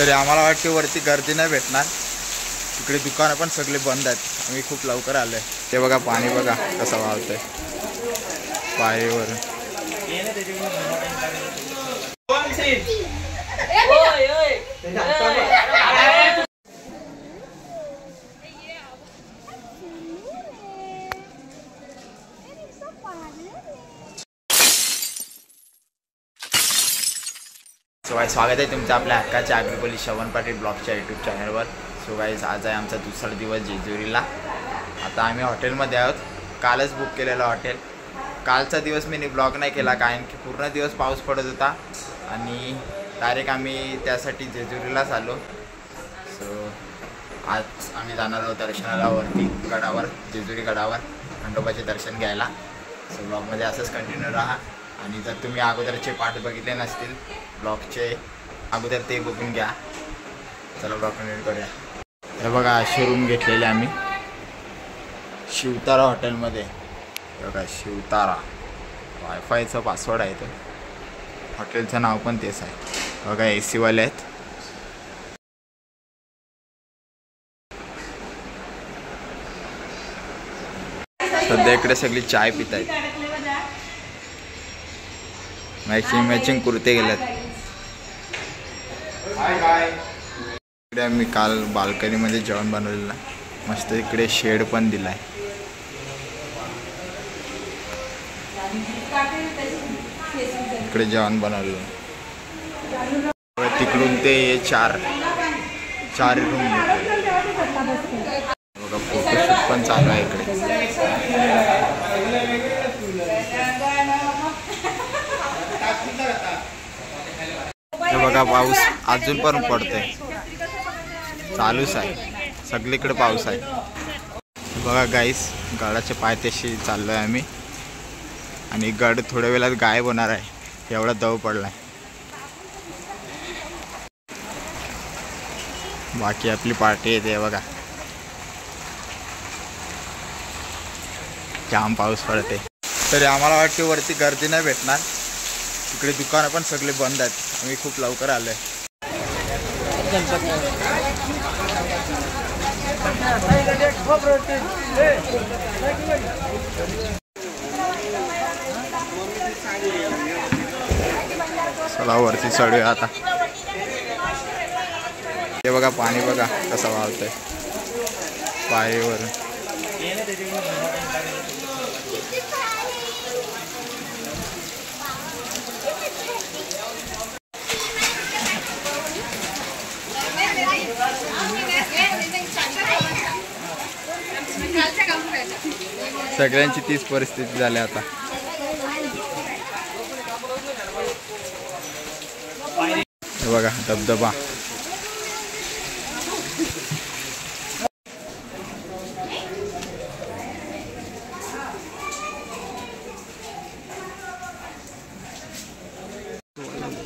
तरी आम्हाला वाटते वरती गर्दी नाही भेटणार, इकडे दुकानं पण सगळे बंद आहेत. आम्ही खूप लवकर आलोय. ते बघा पाणी बघा कसं वाहतंय पायरीवरून. सो गाइस स्वागत आहे तुमचं आपल्या हक्काच्या अग्रपल्ली श्रवण पाटील ब्लॉगच्या यूट्यूब चॅनलवर. सो गाइस आज आहे आमचा दुसरा दिवस जेजुरीला. आता आम्ही हॉटेलमध्ये आहोत. कालच बुक केलेलं हॉटेल. कालचा दिवस मी ब्लॉग नाही केला कारण की पूर्ण दिवस पाऊस पडत होता आणि डायरेक्ट आम्ही त्यासाठी जेजुरीलाच आलो. सो आज आम्ही जाणार आहोत दर्शनाला वरती गडावर, जेजुरी गडावर खंडोबाचे दर्शन घ्यायला. सो ब्लॉगमध्ये असंच कंटिन्यू राहा आणि जर तुम्ही अगोदरचे पार्ट बघितले नसतील ब्लॉगचे अगोदर ते बघून घ्या. चला ब्लॉग कंटिन्यू करूया. हे बघा अशी रूम घेतलेली आम्ही शिवतारा हॉटेलमध्ये. बघा शिवतारा, वायफायचा पासवर्ड आहे तो. हॉटेलचं नाव पण तेच आहे. बघा AC वाले आहेत. सध्या इकडे सगळी चाय पित आहेत. मॅचिंग कुर्ते गेल्यात. इकडे आम्ही काल बाल्कनीमध्ये जेवण बनवलेलं मस्त. इकडे शेड पण दिलाय. इकडे जेवण बनवलेलं. तिकडून ते चार रूम बघा. फोटोशूट पण चालू आहे इकडे. हे बघा पाऊस अजून पण पडतोय, चालूच आहे. सगळीकडे पाऊस आहे. बघा गाईस गडाच्या पायथ्याशी चाललोय आम्ही आणि गड थोड्या वेळात गायब होणार आहे, एवढा दव पडलाय. बाकी आपली पार्टी येते बघा. जाम पाऊस पडते. तरी आम्हाला वाटते वरती गर्दी नाही भेटणार, इकडे दुकानं पण सगळे बंद आहेत. आम्ही खूप लवकर आलोय. चला वरती चढूया आता. हे बघा पाणी बघा कसं वाहतंय पायरीवरून. सगळ्यांची तीच परिस्थिती झाली आता. हे बघा धबधबा.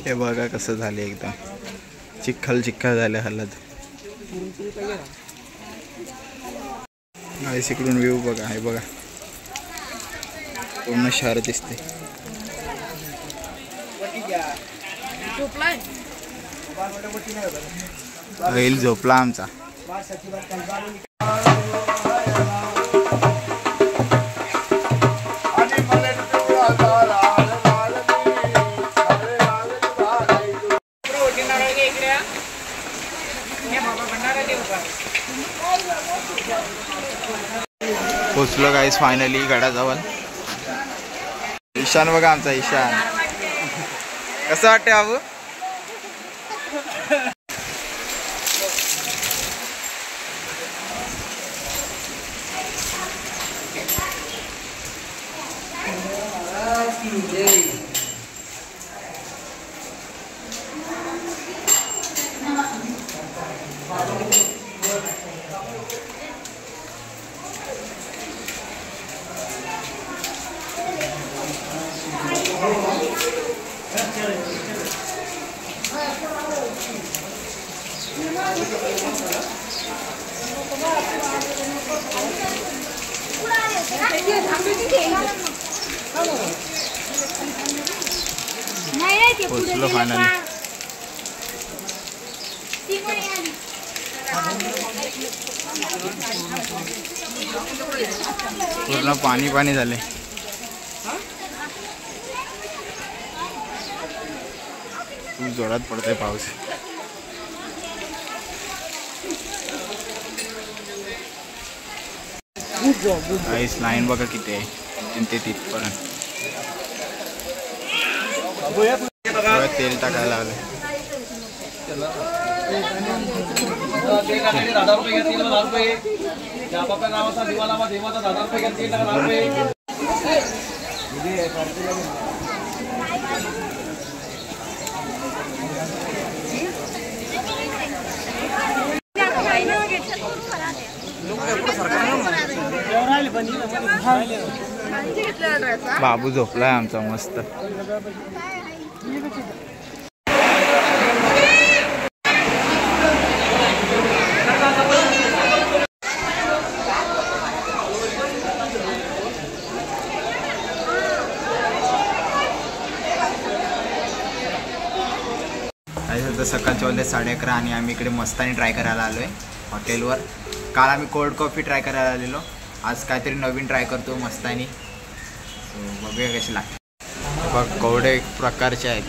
हे बघा कसं झाले एकदम चिखल झाले हलद. गाईस इकडून व्ह्यू बघा. हे बघा पूर्ण शहर दिसते. बैल झोपला आमचा. पोचलो गाईस फायनली गडाजवळ. ईशान बघा आमचा ईशान. कसं वाटते बाबू? पोचलो फायनली. पूर्ण पाणी पाणी झाले. खूप जोरात पडतोय पाऊस. काहीच लाईन बघा किती आहे, ते तिथपर्यंत. तेल टाकायला लावलं. बाबू झोपलाय आमचा मस्त. सकाळचे वाजले 11:30 आणि आम्ही इकडे मस्तानी ट्राय करायला आलो आहे हॉटेलवर. काल आम्ही कोल्ड कॉफी ट्राय करायला आलेलो, आज काहीतरी नवीन ट्राय करतो मस्तानी. सो बघूया कशी लागते. बघ कवडे एक प्रकारचे आहेत,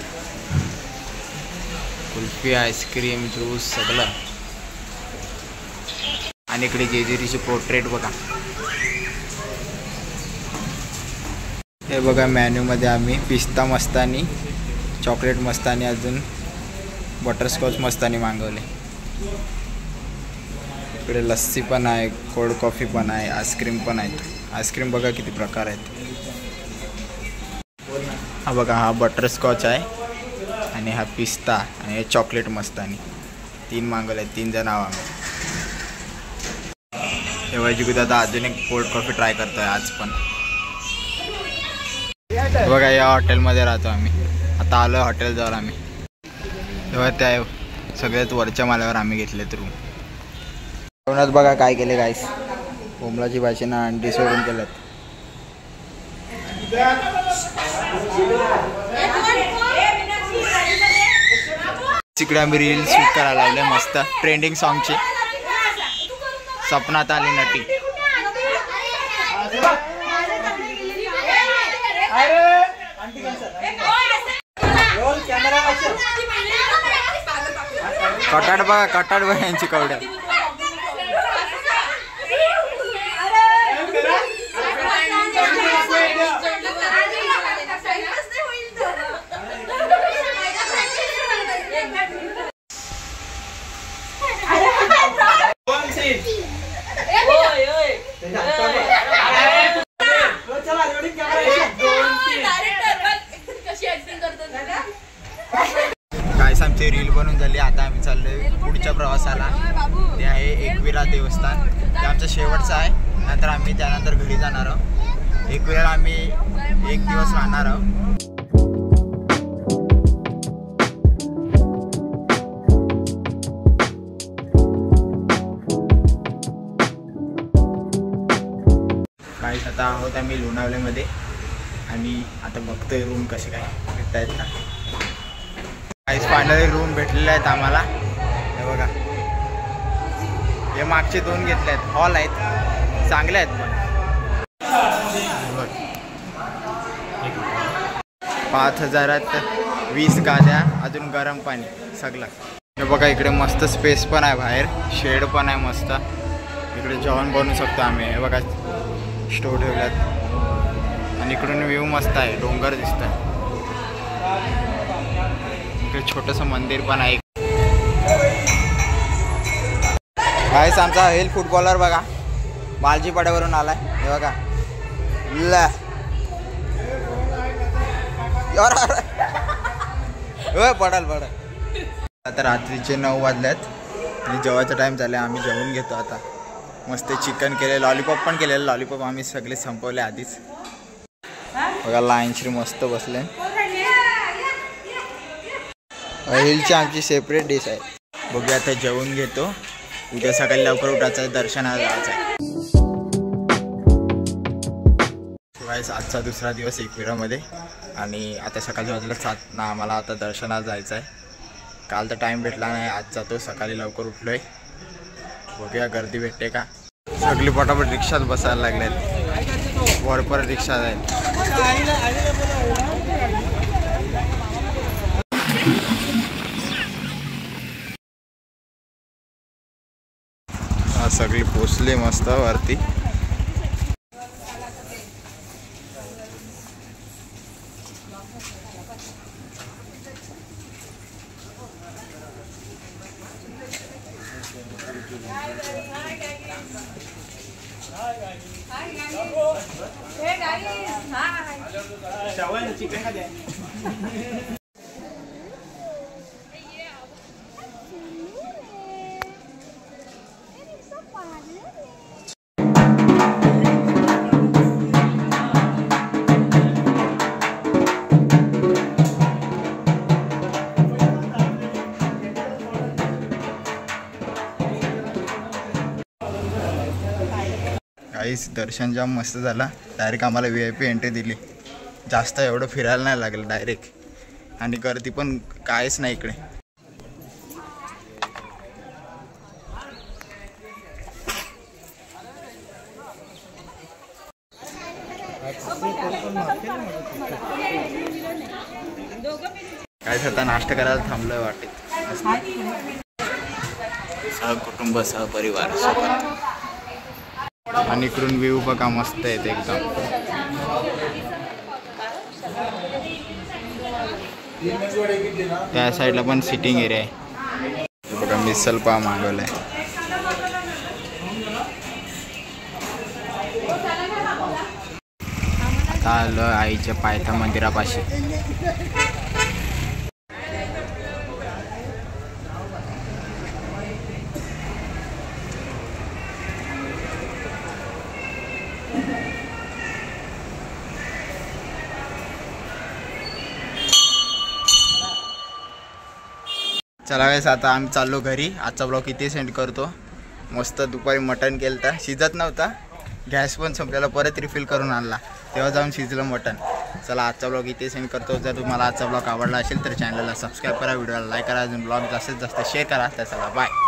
कुल्फी, आईस्क्रीम, ज्यूस सगळं. आणि इकडे जेजुरीची पोर्ट्रेट बघा. हे बघा मेन्यूमध्ये आम्ही पिस्ता मस्तानी, चॉकलेट मस्तानी, अजून बटरस्कॉच मस्तानी मागवले. इकडे लस्सी पण आहे, कोल्ड कॉफी पण आहे, आईस्क्रीम पण आहेत. आईस्क्रीम बघा किती प्रकार आहेत. हा बघा, हा बटरस्कॉच आहे आणि हा पिस्ता आणि हे चॉकलेट मस्तानी. 3 मागवले, 3 जण आहो आम्ही. तेव्हा जिगुदादा अजून एक कोल्ड कॉफी ट्राय करतोय आज पण. बघा या हॉटेलमध्ये राहतो आम्ही. आता आलो हॉटेल जाऊन आम्ही. तेव्हा त्या सगळ्यात वरच्या माल्यावर आम्ही घेतलेत रूम. जेवणात बघा काय केले गाईस. बोंबलाची भाजीनं अंडी सोडून केल्यात. तिकडे आम्ही रील शूट करायला लावले मस्त ट्रेंडिंग सॉन्गची. सपनात आली नटी. कटाड बघा यांची कवड्या. गाईस आमची रील बनवून झाली. आता आम्ही चाललोय पुढच्या प्रवासाला. ते आहे एकविरा देवस्थान. ते आमचं शेवटचं आहे. नंतर आम्ही त्यानंतर घरी जाणार आहोत. एकविराला आम्ही 1 दिवस राहणार आहोत. गाईस आता आहोत आम्ही लोणावळ्यामध्ये आणि आता बघतोय रूम कसे काय भेटतायत का. गाईस फायनली रूम भेटलेले आहेत आम्हाला. हे बघा, हे मागचे 2 घेतले आहेत. हॉल आहेत, चांगले आहेत पण. 5,000त 20 गाद्या, अजून गरम पाणी सगळं. हे बघा इकडे मस्त स्पेस पण आहे, बाहेर शेड पण आहे मस्त. इकडे जेवण बनवू शकतो आम्ही. हे बघा स्टोव ठेवल्यात आणि इकडून व्ह्यू मस्त आहे, डोंगर दिसतं. इकडे छोटंसं मंदिर पण आहे. गाईस आमचा हेल फुटबॉलर बघा बालजीपाड्यावरून आलाय. हे बघा पडाल. आता रात्रीचे 9 वाजल्यात आणि जेवायचा टाईम झाला. आम्ही जेवून घेतो आता. मस्त चिकन केले, लॉलीपॉप पण केलेलं. लॉलीपॉप आम्ही सगळे संपवले आधीच. बघा लाईनश्री मस्त बसले. हिलची आमची सेपरेट डिश आहे. बघूया आता जेवून घेतो. उद्या सकाळी लवकर उठायचं आहे, दर्शनाला जायचं आहे. आजचा दुसरा दिवस एकविरामध्ये आणि आता सकाळच्या वाजला 7 ना. आम्हाला आता दर्शनाला जायचं आहे. काल तर टाईम भेटला नाही, आज जातो सकाळी लवकर उठलोय. बघूया गर्दी भेटते का. सगळी पटापट रिक्षात बसायला लागलेत, वरपर रिक्षा आहेत. सगळी पोचली मस्त वरती. काहीच दर्शन जाम मस्त झाला. डायरेक्ट आम्हाला VIP एंट्री दिली. जास्त एवढं फिरायला नाही लागलं डायरेक्ट. आणि गर्दी पण काहीच नाही इकडे. काय आता नाश्ता करायला थांबलोय वाटेत. सहकुटुंब सहपरिवार सोबत. आणि इकडून व्ह्यू बघा मस्त आहेत एकदम. त्या साईडला पण सिटिंग एरिया आहे. बघा मिसल पाव मागवलाय. आता आलो आईच्या पायथा मंदिरापाशी. चला गाइस, आता आम्ही चाललो घरी. आजचा ब्लॉग इथे सेंड करतो. मस्त दुपारी मटण केलं तर शिजत नव्हता, गॅस पण संपलेला, परत रिफिल करून आणला, तेव्हा जाऊन शिजलं मटण. चला आजचा ब्लॉग इथे सेंड करतो. जर तुम्हाला आजचा ब्लॉग आवडला असेल तर चॅनलला सबस्क्राईब करा, व्हिडिओला लाईक करा, अजून ब्लॉग जास्तीत जास्त शेअर करा. तर चला बाय.